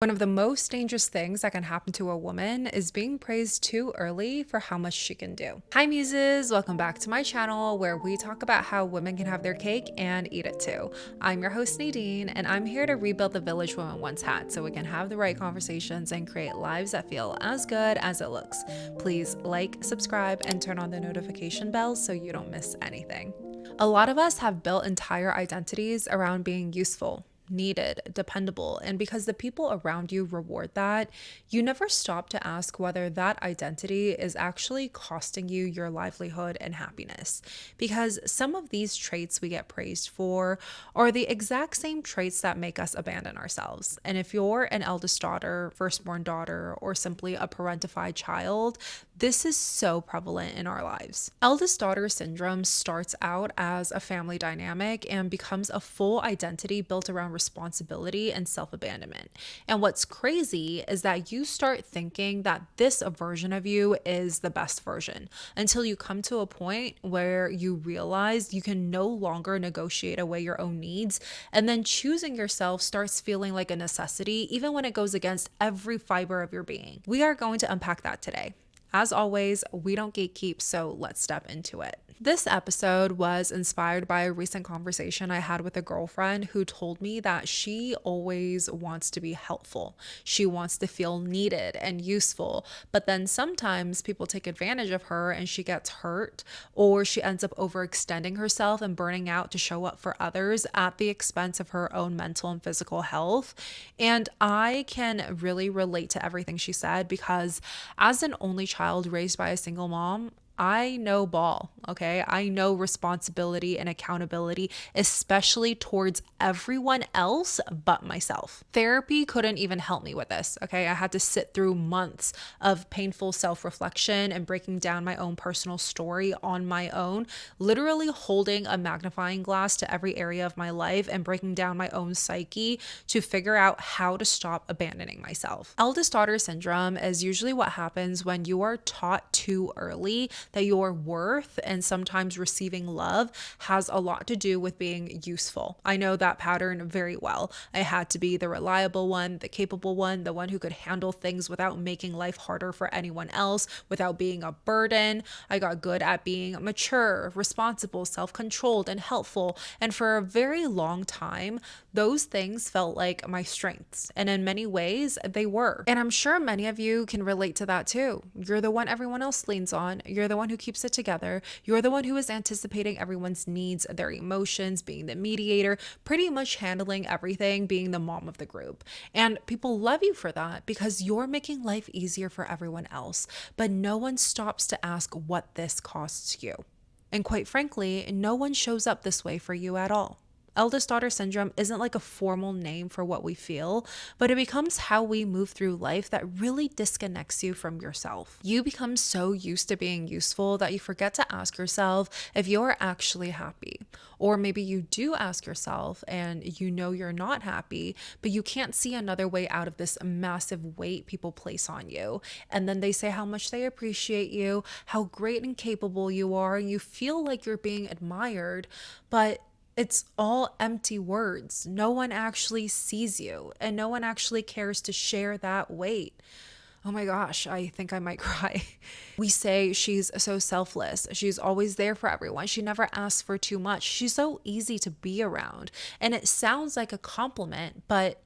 One of the most dangerous things that can happen to a woman is being praised too early for how much she can do. Hi muses, welcome back to my channel where we talk about how women can have their cake and eat it too. I'm your host Nadeen, and I'm here to rebuild the village women once had so we can have the right conversations and create lives that feel as good as it looks. Please like, subscribe, and turn on the notification bell so you don't miss anything. A lot of us have built entire identities around being useful, needed, dependable, and because the people around you reward that, you never stop to ask whether that identity is actually costing you your livelihood and happiness. Because some of these traits we get praised for are the exact same traits that make us abandon ourselves. And if you're an eldest daughter, firstborn daughter, or simply a parentified child, this is so prevalent in our lives. Eldest daughter syndrome starts out as a family dynamic and becomes a full identity built around responsibility and self-abandonment. And what's crazy is that you start thinking that this version of you is the best version until you come to a point where you realize you can no longer negotiate away your own needs, and then choosing yourself starts feeling like a necessity even when it goes against every fiber of your being. We are going to unpack that today. As always, we don't gatekeep, so let's step into it. This episode was inspired by a recent conversation I had with a girlfriend who told me that she always wants to be helpful. She wants to feel needed and useful, but then sometimes people take advantage of her and she gets hurt, or she ends up overextending herself and burning out to show up for others at the expense of her own mental and physical health. And I can really relate to everything she said because as an only child raised by a single mom, I know ball, okay? I know responsibility and accountability, especially towards everyone else but myself. Therapy couldn't even help me with this, okay? I had to sit through months of painful self-reflection and breaking down my own personal story on my own, literally holding a magnifying glass to every area of my life and breaking down my own psyche to figure out how to stop abandoning myself. Eldest daughter syndrome is usually what happens when you are taught too early that your worth and sometimes receiving love has a lot to do with being useful. I know that pattern very well. I had to be the reliable one, the capable one, the one who could handle things without making life harder for anyone else, without being a burden. I got good at being mature, responsible, self-controlled, and helpful. And for a very long time, those things felt like my strengths. And in many ways, they were. And I'm sure many of you can relate to that too. You're the one everyone else leans on. You're the one who keeps it together. You're the one who is anticipating everyone's needs, their emotions, being the mediator, pretty much handling everything, being the mom of the group. And people love you for that because you're making life easier for everyone else. But no one stops to ask what this costs you. And quite frankly, no one shows up this way for you at all. Eldest daughter syndrome isn't like a formal name for what we feel, but it becomes how we move through life that really disconnects you from yourself. You become so used to being useful that you forget to ask yourself if you're actually happy. Or maybe you do ask yourself and you know you're not happy, but you can't see another way out of this massive weight people place on you. And then they say how much they appreciate you, how great and capable you are, and you feel like you're being admired, but it's all empty words. No one actually sees you, and no one actually cares to share that weight. Oh my gosh, I think I might cry. We say she's so selfless. She's always there for everyone. She never asks for too much. She's so easy to be around. And it sounds like a compliment, but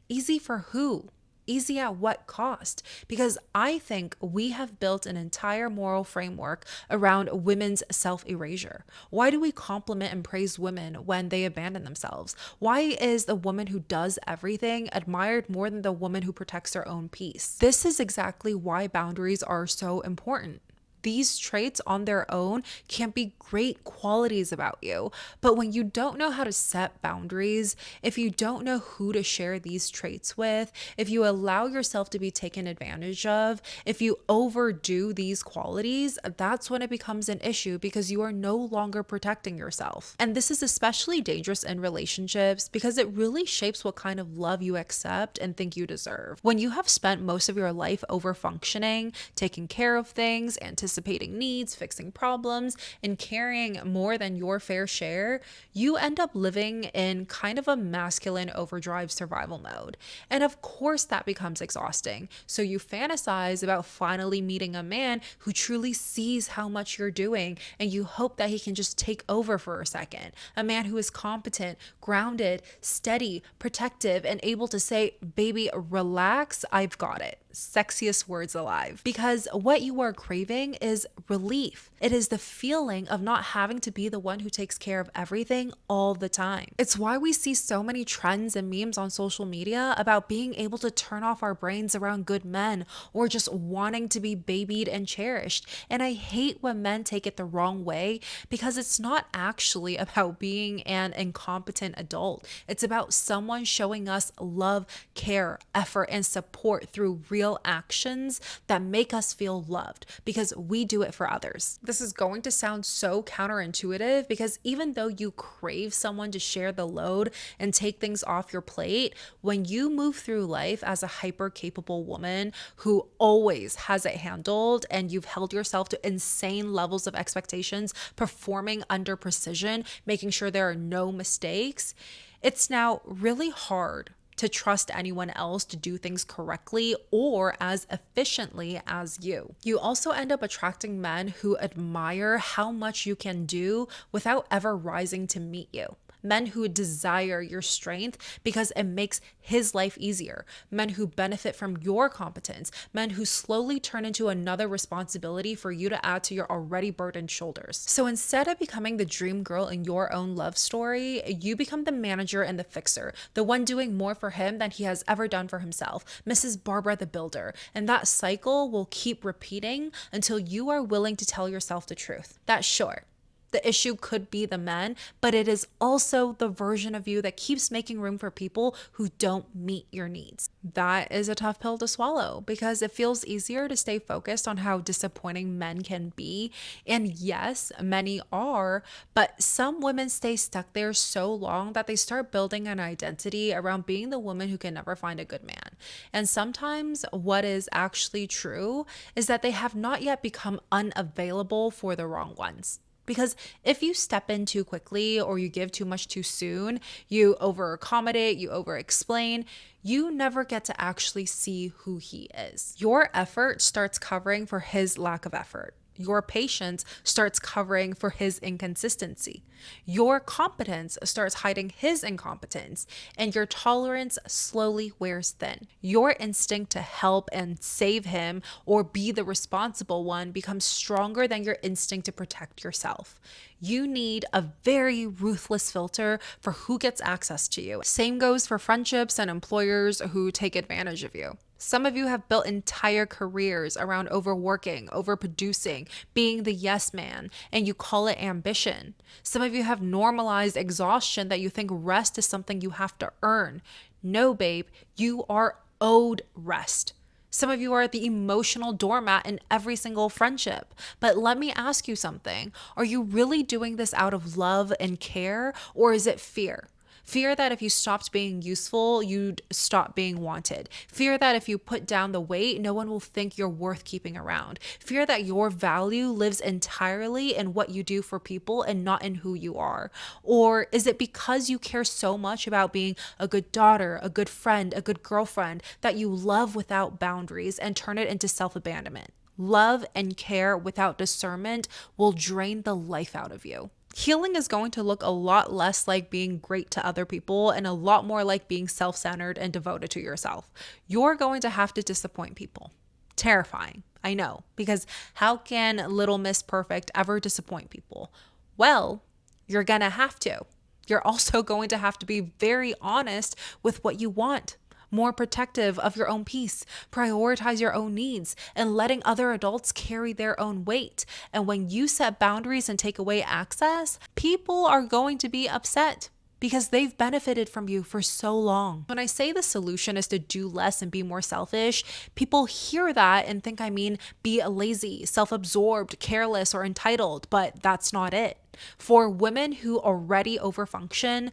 easy for who? Easy at what cost? Because I think we have built an entire moral framework around women's self-erasure. Why do we compliment and praise women when they abandon themselves? Why is the woman who does everything admired more than the woman who protects her own peace? This is exactly why boundaries are so important. These traits on their own can be great qualities about you, but when you don't know how to set boundaries, if you don't know who to share these traits with, if you allow yourself to be taken advantage of, if you overdo these qualities, that's when it becomes an issue because you are no longer protecting yourself. And this is especially dangerous in relationships because it really shapes what kind of love you accept and think you deserve. When you have spent most of your life overfunctioning, taking care of things, anticipating anticipating needs, fixing problems, and carrying more than your fair share, you end up living in kind of a masculine overdrive survival mode. And of course, that becomes exhausting. So you fantasize about finally meeting a man who truly sees how much you're doing, and you hope that he can just take over for a second. A man who is competent, grounded, steady, protective, and able to say, baby, relax, I've got it. Sexiest words alive. Because what you are craving is relief. It is the feeling of not having to be the one who takes care of everything all the time. It's why we see so many trends and memes on social media about being able to turn off our brains around good men or just wanting to be babied and cherished. And I hate when men take it the wrong way, because it's not actually about being an incompetent adult. It's about someone showing us love, care, effort, and support through real actions that make us feel loved because we do it for others. This is going to sound so counterintuitive, because even though you crave someone to share the load and take things off your plate, when you move through life as a hyper capable woman who always has it handled, and you've held yourself to insane levels of expectations, performing under precision, making sure there are no mistakes, it's now really hard to trust anyone else to do things correctly or as efficiently as you. You also end up attracting men who admire how much you can do without ever rising to meet you. Men who desire your strength because it makes his life easier. Men who benefit from your competence. Men who slowly turn into another responsibility for you to add to your already burdened shoulders. So instead of becoming the dream girl in your own love story, you become the manager and the fixer, the one doing more for him than he has ever done for himself, Mrs. Barbara the Builder. And that cycle will keep repeating until you are willing to tell yourself the truth. That sure, the issue could be the men, but it is also the version of you that keeps making room for people who don't meet your needs. That is a tough pill to swallow, because it feels easier to stay focused on how disappointing men can be. And yes, many are, but some women stay stuck there so long that they start building an identity around being the woman who can never find a good man. And sometimes what is actually true is that they have not yet become unavailable for the wrong ones. Because if you step in too quickly or you give too much too soon, you over accommodate, you over explain, you never get to actually see who he is. Your effort starts covering for his lack of effort. Your patience starts covering for his inconsistency. Your competence starts hiding his incompetence, and your tolerance slowly wears thin. Your instinct to help and save him or be the responsible one becomes stronger than your instinct to protect yourself. You need a very ruthless filter for who gets access to you. Same goes for friendships and employers who take advantage of you. Some of you have built entire careers around overworking, overproducing, being the yes man, and you call it ambition. Some of you have normalized exhaustion that you think rest is something you have to earn. No, babe, you are owed rest. Some of you are the emotional doormat in every single friendship. But let me ask you something. Are you really doing this out of love and care, or is it fear? Fear that if you stopped being useful, you'd stop being wanted. Fear that if you put down the weight, no one will think you're worth keeping around. Fear that your value lives entirely in what you do for people and not in who you are. Or is it because you care so much about being a good daughter, a good friend, a good girlfriend, that you love without boundaries and turn it into self-abandonment? Love and care without discernment will drain the life out of you. Healing is going to look a lot less like being great to other people and a lot more like being self-centered and devoted to yourself. You're going to have to disappoint people. Terrifying, I know, because how can Little Miss Perfect ever disappoint people? Well, you're gonna have to. You're also going to have to be very honest with what you want. More protective of your own peace, prioritize your own needs, and letting other adults carry their own weight. And when you set boundaries and take away access, people are going to be upset because they've benefited from you for so long. When I say the solution is to do less and be more selfish, people hear that and think I mean be lazy, self-absorbed, careless, or entitled, but that's not it. For women who already overfunction,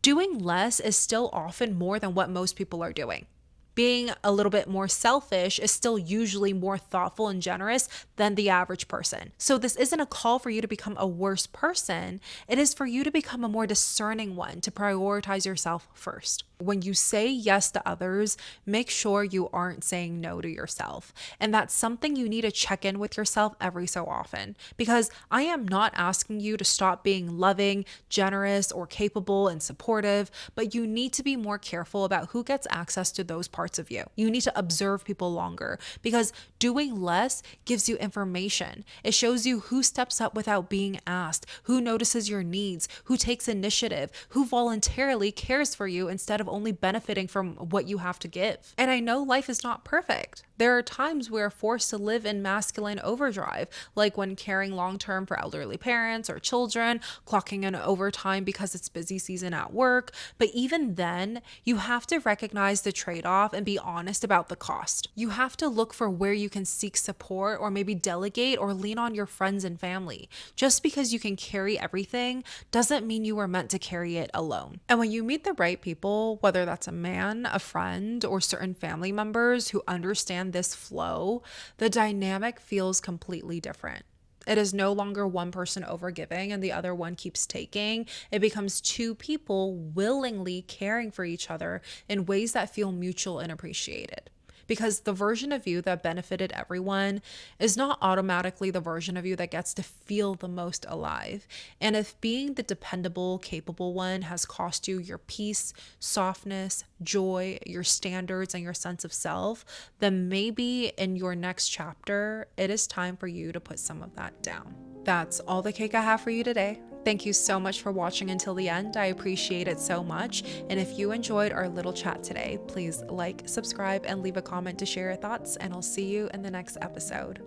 doing less is still often more than what most people are doing. being a little bit more selfish is still usually more thoughtful and generous than the average person. So this isn't a call for you to become a worse person. It is for you to become a more discerning one, to prioritize yourself first. When you say yes to others, make sure you aren't saying no to yourself. And that's something you need to check in with yourself every so often. Because I am not asking you to stop being loving, generous, or capable and supportive, but you need to be more careful about who gets access to those parts of you. You need to observe people longer, because doing less gives you information. It shows you who steps up without being asked, who notices your needs, who takes initiative, who voluntarily cares for you instead of only benefiting from what you have to give. And I know life is not perfect. There are times we're forced to live in masculine overdrive, like when caring long-term for elderly parents or children, clocking in overtime because it's busy season at work. But even then, you have to recognize the trade-off and be honest about the cost. You have to look for where you can seek support or maybe delegate or lean on your friends and family. Just because you can carry everything doesn't mean you were meant to carry it alone. And when you meet the right people, whether that's a man, a friend, or certain family members who understand this flow, the dynamic feels completely different. It is no longer one person overgiving and the other one keeps taking. It becomes two people willingly caring for each other in ways that feel mutual and appreciated. Because the version of you that benefited everyone is not automatically the version of you that gets to feel the most alive. And if being the dependable, capable one has cost you your peace, softness, joy, your standards, and your sense of self, then maybe in your next chapter, it is time for you to put some of that down. That's all the cake I have for you today. Thank you so much for watching until the end. I appreciate it so much. And if you enjoyed our little chat today, please like, subscribe, and leave a comment to share your thoughts. And I'll see you in the next episode.